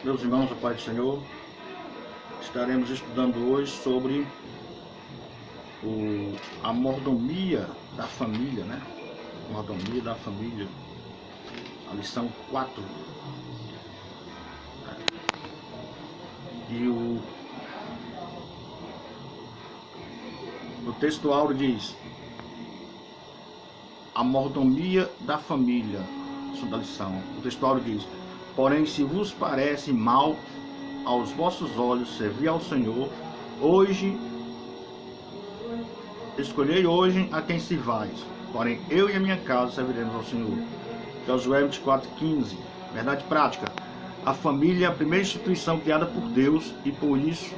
Meus irmãos, a paz do Senhor, estaremos estudando hoje sobre a mordomia da família, né? Mordomia da família, a lição 4. E o texto áureo diz: a mordomia da família, isso da lição. O texto áureo diz: porém, se vos parece mal aos vossos olhos servir ao Senhor, escolhei hoje a quem sirvais, porém eu e a minha casa serviremos ao Senhor. Josué 24:15. Verdade prática: a família é a primeira instituição criada por Deus e por isso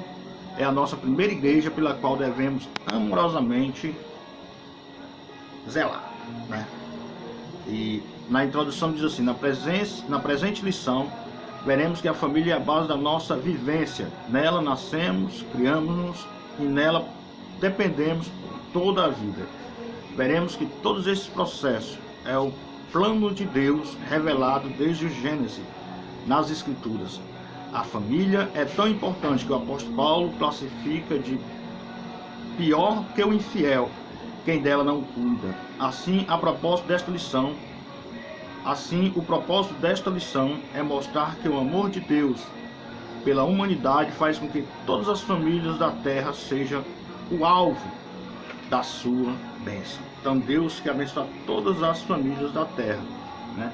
é a nossa primeira igreja pela qual devemos amorosamente zelar, né? E na introdução diz assim: na presente lição veremos que a família é a base da nossa vivência. Nela nascemos, criamos-nos e nela dependemos toda a vida. Veremos que todos esses processos é o plano de Deus revelado desde o Gênesis nas Escrituras. A família é tão importante que o apóstolo Paulo classifica de pior que o infiel quem dela não cuida. Assim, o propósito desta lição é mostrar que o amor de Deus pela humanidade faz com que todas as famílias da terra sejam o alvo da sua bênção. Então Deus quer abençoar todas as famílias da terra, né?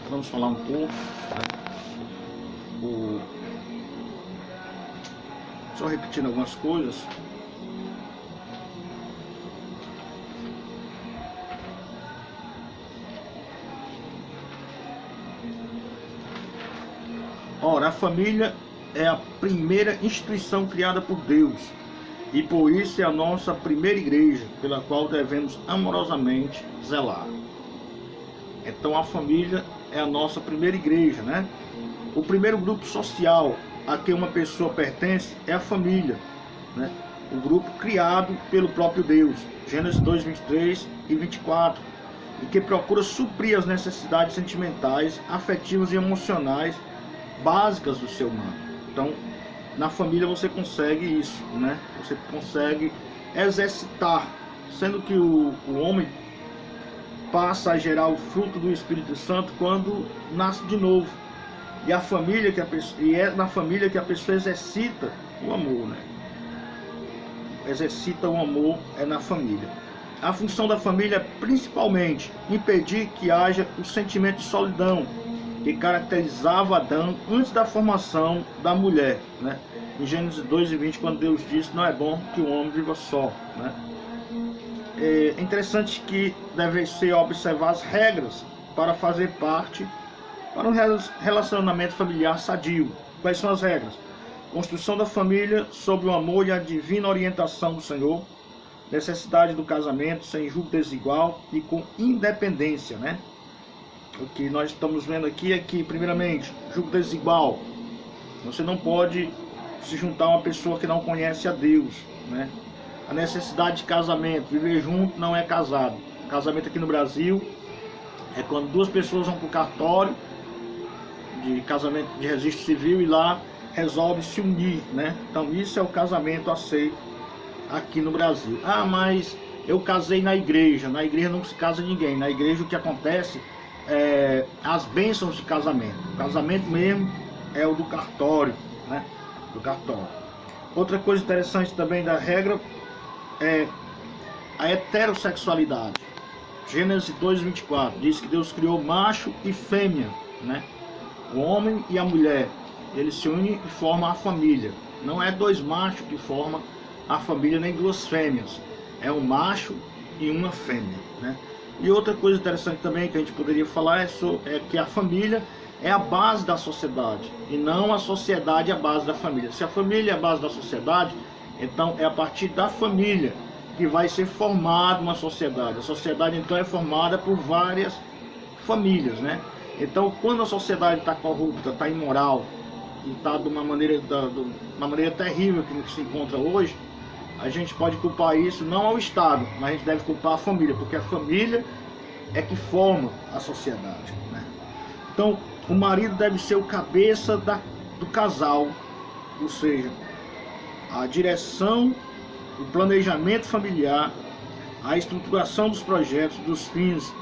Vamos falar um pouco, né? Só repetindo algumas coisas. Ora, a família é a primeira instituição criada por Deus e por isso é a nossa primeira igreja, pela qual devemos amorosamente zelar. Então a família é a nossa primeira igreja, né? O primeiro grupo social a que uma pessoa pertence é a família, né? O grupo criado pelo próprio Deus, Gênesis 2:23 e 24, e que procura suprir as necessidades sentimentais, afetivas e emocionais básicas do ser humano. Então, na família você consegue isso, né? Você consegue exercitar, sendo que o homem passa a gerar o fruto do Espírito Santo quando nasce de novo. E a família é na família que a pessoa exercita o amor, né? Exercita o amor é na família. A função da família é principalmente impedir que haja o sentimento de solidão que caracterizava Adão antes da formação da mulher, né? Em Gênesis 2:20, quando Deus disse: não é bom que o homem viva só, né? É interessante que devem ser observadas regras para fazer parte para um relacionamento familiar sadio. Quais são as regras? Construção da família sob o amor e a divina orientação do Senhor. Necessidade do casamento sem julgo desigual e com independência, né? O que nós estamos vendo aqui é que, primeiramente, julgo desigual. Você não pode se juntar a uma pessoa que não conhece a Deus, né? A necessidade de casamento, viver junto não é casado. Casamento aqui no Brasil é quando duas pessoas vão para o cartório de casamento de registro civil e lá resolve se unir, né? Então isso é o casamento aceito aqui no Brasil. Ah, mas eu casei na igreja não se casa ninguém. Na igreja o que acontece é as bênçãos de casamento. O casamento mesmo é o do cartório, né? Do cartório. Outra coisa interessante também da regra é a heterossexualidade. Gênesis 2:24 diz que Deus criou macho e fêmea, né? O homem e a mulher, eles se unem e formam a família. Não é dois machos que formam a família, nem duas fêmeas. É um macho e uma fêmea, né? E outra coisa interessante também que a gente poderia falar é que a família é a base da sociedade e não a sociedade é a base da família. Se a família é a base da sociedade, então é a partir da família que vai ser formada uma sociedade. A sociedade então é formada por várias famílias, né? Então quando a sociedade está corrupta, está imoral e está de uma maneira terrível que se encontra hoje, a gente pode culpar isso não ao Estado, mas a gente deve culpar a família, porque a família é que forma a sociedade, né? Então, o marido deve ser o cabeça do casal, ou seja, a direção, o planejamento familiar, a estruturação dos projetos, dos fins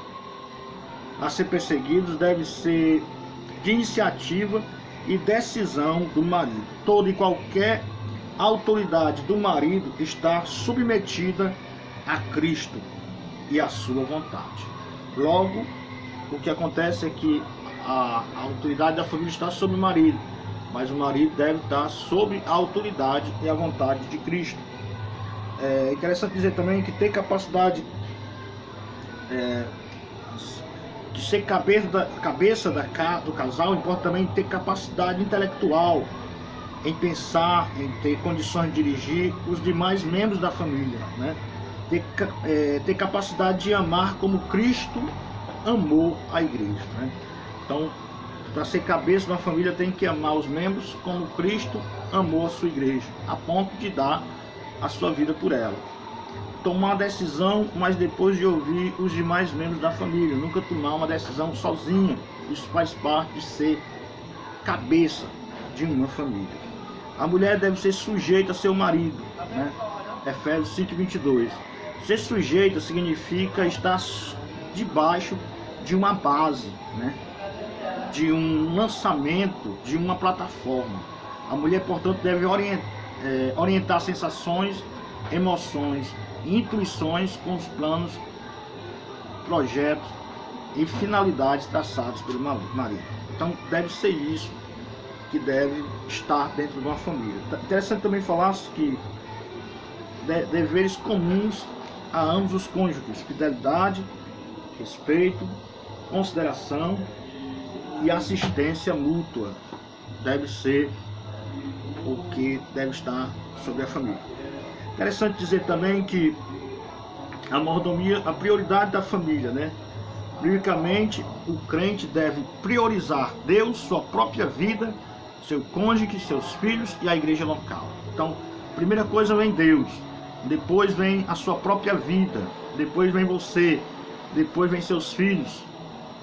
a ser perseguidos deve ser de iniciativa e decisão do marido. Toda e qualquer autoridade do marido está submetida a Cristo e à sua vontade. Logo, o que acontece é que a autoridade da família está sobre o marido, mas o marido deve estar sob a autoridade e a vontade de Cristo. É interessante dizer também que ter capacidade de ser cabeça do casal importa também ter capacidade intelectual em pensar, em ter condições de dirigir os demais membros da família, né? Ter capacidade de amar como Cristo amou a igreja, né? Então, para ser cabeça de uma família tem que amar os membros como Cristo amou a sua igreja, a ponto de dar a sua vida por ela. Tomar decisão, mas depois de ouvir os demais membros da família. Nunca tomar uma decisão sozinho. Isso faz parte de ser cabeça de uma família. A mulher deve ser sujeita a seu marido, né? Efésios 5:22. Ser sujeita significa estar debaixo de uma base, né? De um lançamento, de uma plataforma. A mulher, portanto, deve orientar sensações, emoções, intuições com os planos, projetos e finalidades traçados pelo marido. Então deve ser isso que deve estar dentro de uma família. Interessante também falar que deveres comuns a ambos os cônjuges: fidelidade, respeito, consideração e assistência mútua deve ser o que deve estar sobre a família. Interessante dizer também que a mordomia, a prioridade da família, né? Biblicamente, o crente deve priorizar Deus, sua própria vida, seu cônjuge, seus filhos e a igreja local. Então, primeira coisa vem Deus, depois vem a sua própria vida, depois vem você, depois vem seus filhos,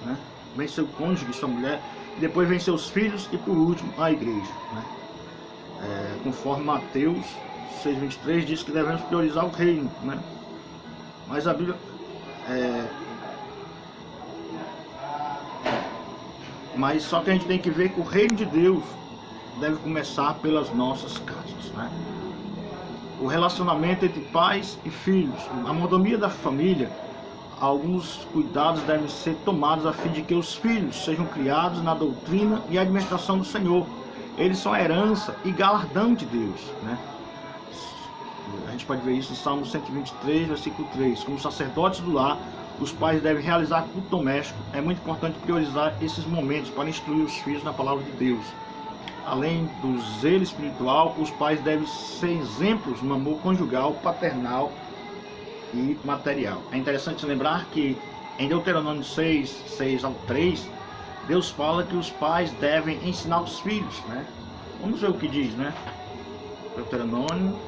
né? Vem seu cônjuge, sua mulher, depois vem seus filhos e por último a igreja, né? Conforme Mateus 6:23 diz que devemos priorizar o reino, né? Mas a Bíblia mas só que a gente tem que ver que o reino de Deus deve começar pelas nossas casas, né? O relacionamento entre pais e filhos, a mordomia da família, alguns cuidados devem ser tomados a fim de que os filhos sejam criados na doutrina e administração do Senhor. Eles são a herança e galardão de Deus, né? A gente pode ver isso em Salmo 123, versículo 3. Como sacerdotes do lar, os pais devem realizar culto doméstico. É muito importante priorizar esses momentos para instruir os filhos na palavra de Deus. Além do zelo espiritual, os pais devem ser exemplos no amor conjugal, paternal e material. É interessante lembrar que em Deuteronômio 6:6-3, Deus fala que os pais devem ensinar os filhos, né? Vamos ver o que diz, né? Deuteronômio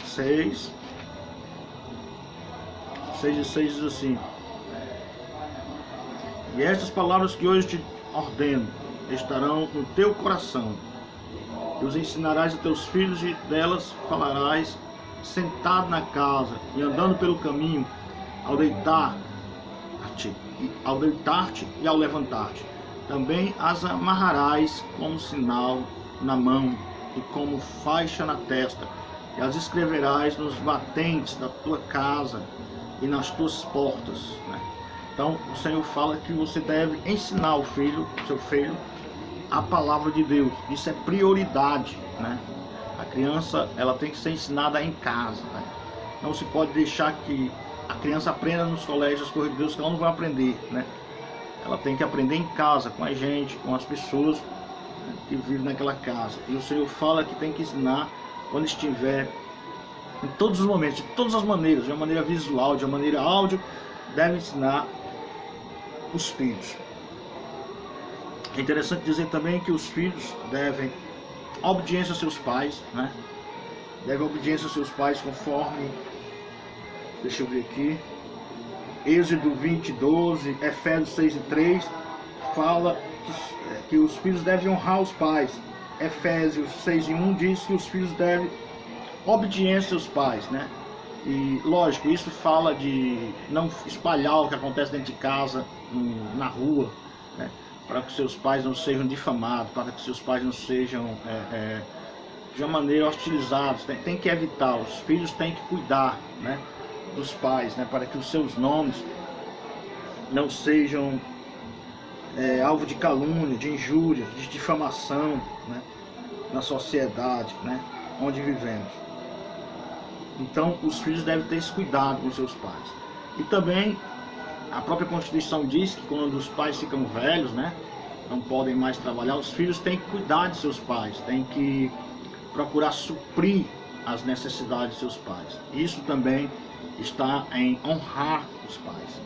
6:6 diz assim: e estas palavras que hoje te ordeno estarão no teu coração, e os ensinarás a teus filhos, e delas falarás sentado na casa e andando pelo caminho, ao deitar-te e ao levantar-te. Também as amarrarás como sinal na mão e como faixa na testa, e as escreverás nos batentes da tua casa e nas tuas portas, né? Então o Senhor fala que você deve ensinar o seu filho, a palavra de Deus. Isso é prioridade, né? A criança, ela tem que ser ensinada em casa, né? Não se pode deixar que a criança aprenda nos colégios as coisas de Deus, que ela não vai aprender, né? Ela tem que aprender em casa, com a gente, com as pessoas, né, que vivem naquela casa. E o Senhor fala que tem que ensinar quando estiver, em todos os momentos, de todas as maneiras, de uma maneira visual, de uma maneira áudio, deve ensinar os filhos. É interessante dizer também que os filhos devem obediência aos seus pais, né? Devem obediência aos seus pais conforme, deixa eu ver aqui, Êxodo 20:12, Efésios 6:3, fala que os filhos devem honrar os pais. Efésios 6:1 diz que os filhos devem obediência aos pais, né? E lógico, isso fala de não espalhar o que acontece dentro de casa, na rua, né? Para que seus pais não sejam difamados, para que seus pais não sejam de uma maneira hostilizados. Tem que evitar, os filhos têm que cuidar, né, dos pais, né, para que os seus nomes não sejam alvo de calúnia, de injúria, de difamação, né, na sociedade, né, onde vivemos. Então os filhos devem ter esse cuidado com seus pais. E também a própria Constituição diz que quando os pais ficam velhos, né, não podem mais trabalhar, os filhos têm que cuidar de seus pais, têm que procurar suprir as necessidades de seus pais. Isso também está em honrar os pais.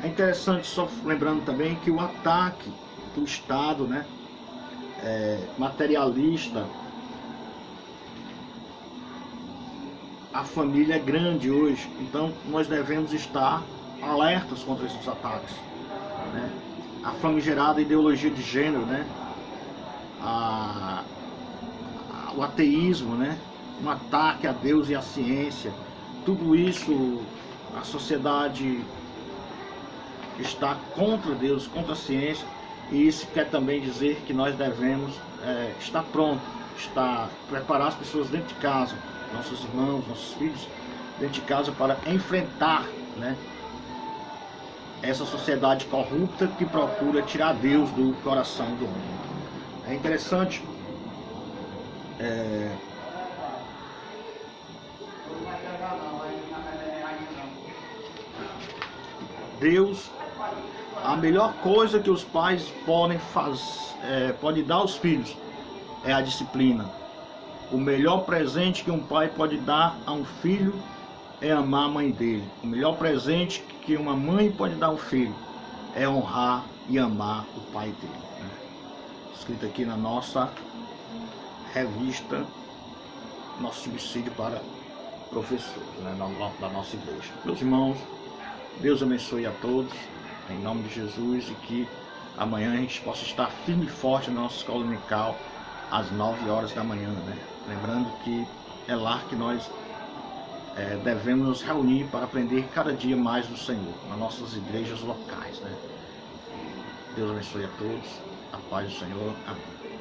É interessante, só lembrando também, que o ataque do Estado, né, materialista, a família é grande hoje, então nós devemos estar alertas contra esses ataques, né? A famigerada ideologia de gênero, né? O ateísmo, né? Um ataque a Deus e à ciência, tudo isso, a sociedade está contra Deus, contra a ciência, e isso quer também dizer que nós devemos estar pronto, preparar as pessoas dentro de casa, nossos irmãos, nossos filhos dentro de casa, para enfrentar, né, essa sociedade corrupta que procura tirar Deus do coração do homem. É interessante Deus, a melhor coisa que os pais podem dar aos filhos é a disciplina. O melhor presente que um pai pode dar a um filho é amar a mãe dele. O melhor presente que uma mãe pode dar ao filho é honrar e amar o pai dele, né? Escrito aqui na nossa revista, nosso subsídio para professores, né, da nossa igreja. Meus irmãos, Deus abençoe a todos, em nome de Jesus, e que amanhã a gente possa estar firme e forte na nossa escola dominical às 9 horas da manhã, né? Lembrando que é lá que nós devemos nos reunir para aprender cada dia mais do Senhor, nas nossas igrejas locais, né? Deus abençoe a todos, a paz do Senhor, amém.